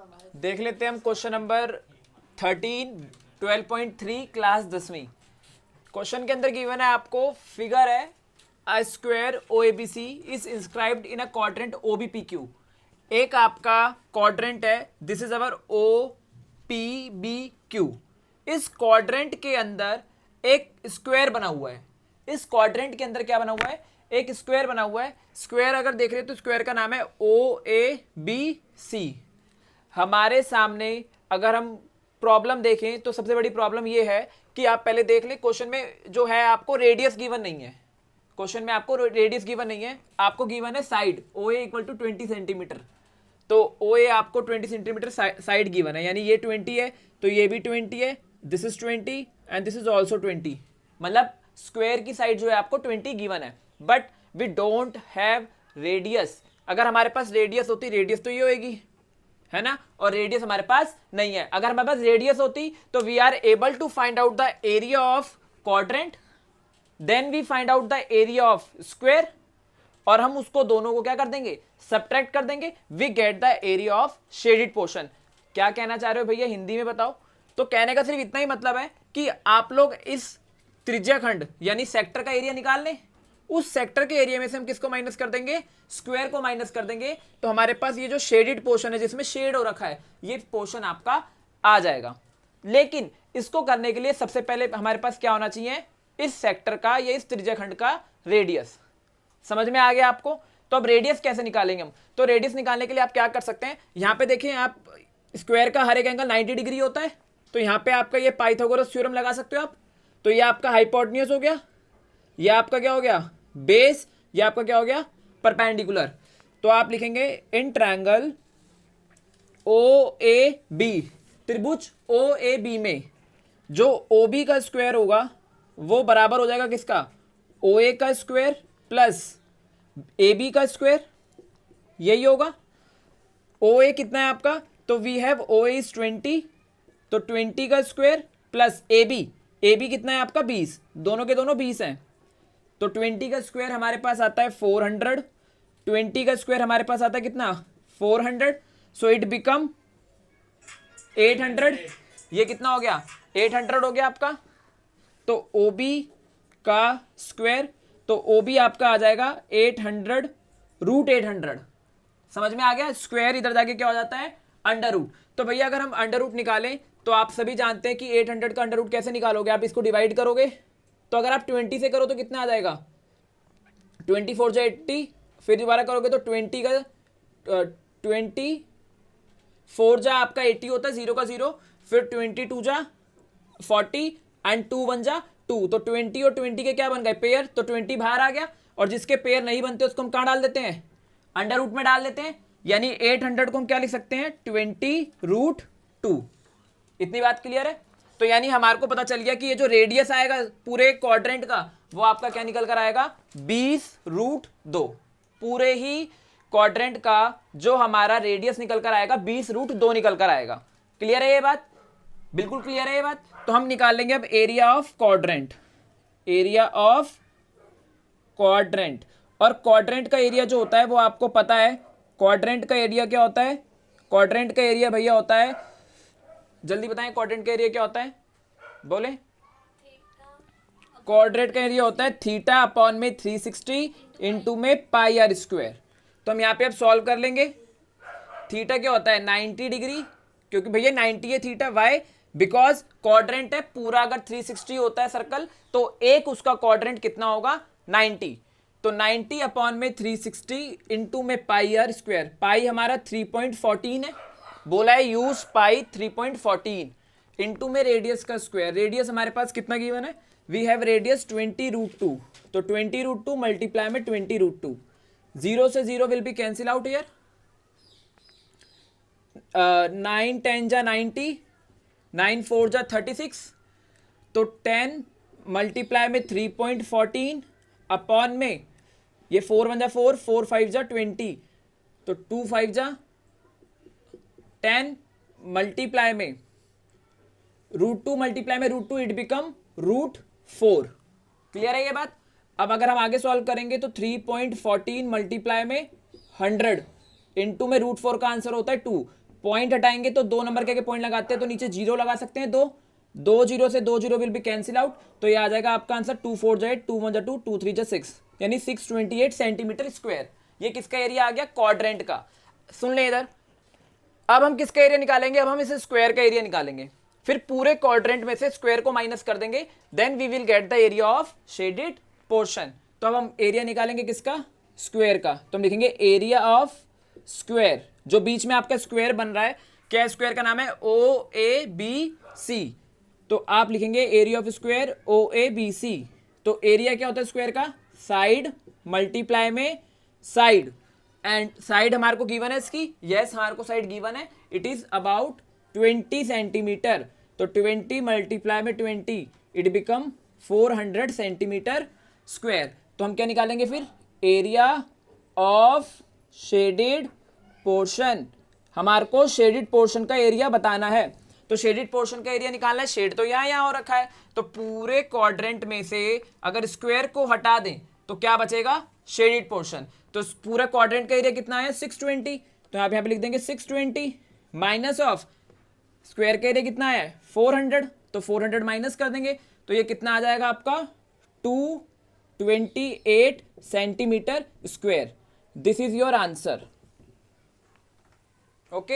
देख लेते हैं हम क्वेश्चन नंबर 13 12.3 क्लास 10वीं। क्वेश्चन के अंदर गिवन है आपको फिगर है a square OABC is inscribed in a quadrant OBPQ। एक आपका क्वाड्रेंट है, दिस इज अवर OPBQ। इस क्वाड्रेंट के अंदर एक स्क्वायर बना हुआ है। इस क्वाड्रेंट के अंदर क्या बना हुआ है? एक स्क्वायर बना हुआ है। स्क्वायर अगर देख रहे हो तो स्क्वायर का नाम है OABC। हमारे सामने अगर हम प्रॉब्लम देखें तो सबसे बड़ी प्रॉब्लम ये है कि आप पहले देख लें, क्वेश्चन में जो है आपको रेडियस गिवन नहीं है। क्वेश्चन में आपको रेडियस गिवन नहीं है, आपको गिवन है side OA equal to 20 centimetre. तो OA आपको 20 सेंटीमीटर साइड गिवन है, यानी ये 20 है तो ये भी 20 है, this is 20 and this is also 20। मतलब स्क्वायर की साइड जो है आपको 20 गिवन है, but we don't have radius. अगर हमारे पास रेडियस होती, रेडियस तो ये होएगी, है ना, और रेडियस हमारे पास नहीं है। अगर हमारे पास रेडियस होती तो we are able to find out the area of quadrant, then we find out the area of square, और हम उसको दोनों को क्या कर देंगे, सब्ट्रैक्ट कर देंगे, we get the area of shaded portion. क्या कहना चाह रहे हो भैया, हिंदी में बताओ। तो कहने का सिर्फ इतना ही मतलब है कि आप लोग इस त्रिज्याखंड यानी सेक्टर का एरिया निकाल लें, उस सेक्टर के एरिया में से हम किसको माइनस कर देंगे, स्क्वायर को माइनस कर देंगे, तो हमारे पास ये जो शेडेड पोर्शन है जिसमें शेड हो रखा है ये पोर्शन आपका आ जाएगा। लेकिन इसको करने के लिए सबसे पहले हमारे पास क्या होना चाहिए, इस सेक्टर का या इस त्रिज्याखंड का रेडियस। समझ में आ गया आपको? तो अब रेडियस कैसे निकालेंगे हम? तो रेडियस निकालने के लिए आप क्या कर सकते हैं, यहां पे देखिए आप स्क्वायर का हर एक एंगल 90 डिग्री होता है, तो यहां पे आपका ये पाइथागोरस थ्योरम लगा सकते हो आप। तो ये आपका हाइपोटेन्यूज हो गया, ये आपका क्या हो गया बेस, ये आपका क्या हो गया परपेंडिकुलर। तो आप लिखेंगे इन ट्रायंगल OAB, त्रिभुज OAB में जो OB का स्क्वायर होगा वो बराबर हो जाएगा किसका, OA का स्क्वायर प्लस AB का स्क्वायर, यही होगा। OA कितना है आपका, तो वी हैव OA इज 20, तो 20 का स्क्वायर प्लस AB कितना है आपका 20, दोनों के दोनों 20 हैं, तो 20 का स्क्वायर हमारे पास आता है 400, 20 का स्क्वायर हमारे पास आता है कितना 400, सो इट बिकम 800। ये कितना हो गया 800 हो गया आपका। तो OB का स्क्वायर, तो OB आपका आ जाएगा 800 रूट 800। समझ में आ गया, स्क्वायर इधर जाके क्या हो जाता है अंडर रूट। तो भैया अगर हम अंडर रूट निकालें तो आप सभी जानते हैं कि 800 का अंडर रूट कैसे निकालोगे, आप इसको डिवाइड करोगे। तो अगर आप 20 से करो तो कितना आ जाएगा 24 जा 80, फिर दोबारा करोगे तो 20 का 24 जा आपका 80 होता है, 0 का 0, फिर 22 जा 40 एंड 2 1 जा 2, तो 20 और 20 के क्या बन गए पेयर, तो 20 बाहर आ गया, और जिसके पेयर नहीं बनते उसको हम कहाँ डाल देते हैं, अंडर रूट में डाल देते हैं। यानी 800 को हम क्या लिख सकते हैं 20 रूट 2। इतनी बात क्लियर है? तो यानी हमारे को पता चल गया कि ये जो रेडियस आएगा पूरे क्वाड्रेंट का वो आपका क्या निकल कर आएगा 20 रूट 2। पूरे ही क्वाड्रेंट का जो हमारा रेडियस निकल कर आएगा 20 रूट 2 निकल कर आएगा। क्लियर है ये बात? बिल्कुल क्लियर है ये बात। तो हम निकाल लेंगे अब area of quadrant, area of quadrant. और क्वाड्रेंट का एरिया जो होता है वो आपको पता है, क्वाड्रेंट का एरिया क्या होता है, क्वाड्रेंट का एरिया भैया होता है, जल्दी बताएं क्वाड्रेंट का एरिया क्या होता है, बोले। क्वाड्रेंट का एरिया होता है थीटा अपॉन में 360 इंटू में पाई आर स्क्वायर। तो हम यहाँ पे अब सॉल्व कर लेंगे। थीटा क्या होता है 90 डिग्री, क्योंकि भैया 90 है थीटा, वाई बिकॉज क्वाड्रेंट है पूरा, अगर 360 होता है सर्कल तो एक उसका क्वाड्रेंट कितना होगा 90, तो 90 अपॉन में 360 इंटू में पाई आर स्क्वायर। पाई हमारा 3.14 है, बोला है यूज पाई 3.14 इंटू में रेडियस का स्क्वायर। रेडियस हमारे पास कितना गिवन है, वी हैव रेडियस 20 रूट 2, तो 20 रूट 2 मल्टीप्लाई में 20 रूट 2, 0 से 0 will be cancel out here, 9 10 जा 90, 9 4 जा 36, तो 10 मल्टीप्लाई में 3.14 अपॉन में ये 4 1 जा 4, 4 5 जा 20, तो 2 5 जा 10 मल्टीप्लाई में रूट 2 मल्टीप्लाई में root 2, it become root 4। Clear है ये बात? अब अगर हम आगे सॉल्व करेंगे तो 3.14 मल्टीप्लाई में 100 इंटू में रूट 4 का आंसर होता है 2, पॉइंट हटाएंगे तो 2 नंबर के पॉइंट लगाते हैं तो नीचे 0 लगा सकते हैं, 2 जीरो से 2 zero will be cancel out, तो ये आ जाएगा आपका आंसर 2 4 जा 8, 2 1 जा 2, 2 3 जा 6, यानी 628 सेंटीमीटर स्क्वायर। ये किसका एरिया आ गया? क्वाड्रेंट का। सुन ले इधर, अब हम किसका एरिया निकालेंगे? अब हम इसे स्क्वायर का एरिया निकालेंगे, फिर पूरे क्वाड्रेंट में से स्क्वायर को माइनस कर देंगे, then we will get the area of shaded portion. तो अब हम एरिया निकालेंगे किसका? स्क्वायर का। तो हम लिखेंगे एरिया ऑफ स्क्वायर, जो बीच में आपका स्क्वायर बन रहा है, क्या स्क्वायर का नाम है? O A B C. तो आप लिखेंगे area of square O A B C. तो एरिया क्या होता है स्क्वायर का? साइड मल्टीप्लाई में साइड, एंड साइड हमारे को गिवन है इसकी, यस हमारे को साइड गिवन है, इट इज अबाउट 20 सेंटीमीटर। तो 20 मल्टीप्लाई में 20, इट बिकम 400 सेंटीमीटर स्क्वायर। तो हम क्या निकालेंगे फिर? Area of shaded portion. हमारे को शेडेड पोर्शन का एरिया बताना है, तो शेडेड पोर्शन का एरिया निकालना है। शेड तो यहाँ हो रखा है, तो पूरे क्वाड्रेंट में से अगर स्क्वायर को हटा दें तो क्या बचेगा? Shaded portion. तो पूरा क्वाड्रेंट का एरिया कितना है? 620। तो यहाँ पे लिख देंगे 620 माइनस ऑफ स्क्वायर का एरिया कितना है? 400, तो 400 माइनस कर देंगे, तो ये कितना आ जाएगा आपका? 228 centimetre square. This is your answer. Okay.